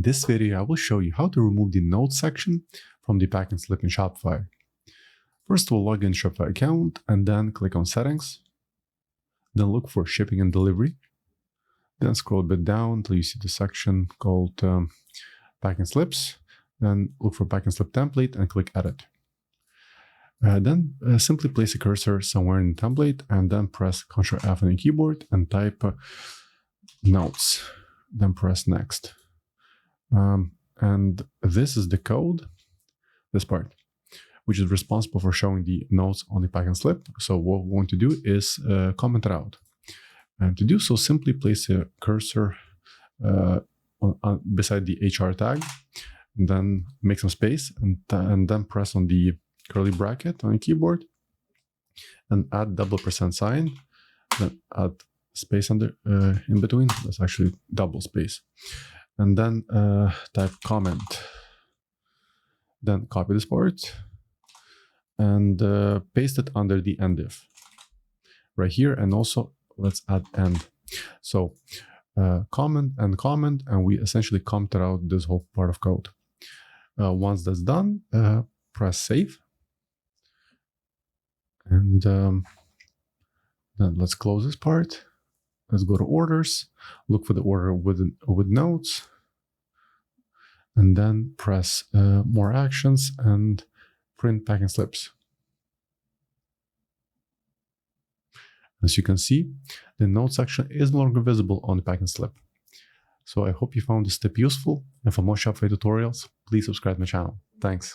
this video, I will show you how to remove the notes section from the pack and slip in Shopify. First, we'll log in Shopify account and then click on settings. Then look for shipping and delivery. Then scroll a bit down until you see the section called pack and slips. Then look for pack and slip template and click edit. Then simply place a cursor somewhere in the template and then press Ctrl F on your keyboard and type notes. Then press next. And this is the code, this part, which is responsible for showing the notes on the pack and slip. So what we want to do is comment it out. And to do so, simply place a cursor beside the HR tag, and then make some space, and then press on the curly bracket on your keyboard, and add double %sign, then add space under in between. That's actually double space, and then type comment. Then copy this part and paste it under the end div right here, and also let's add end. So comment, and we essentially commented out this whole part of code. Once that's done, press save. And then let's close this part. Let's go to orders, look for the order with notes, and then press more actions and print pack and slips. As you can see, the note section is no longer visible on the pack and slip. So I hope you found this tip useful, and for more Shopify tutorials, please subscribe to my channel. Thanks.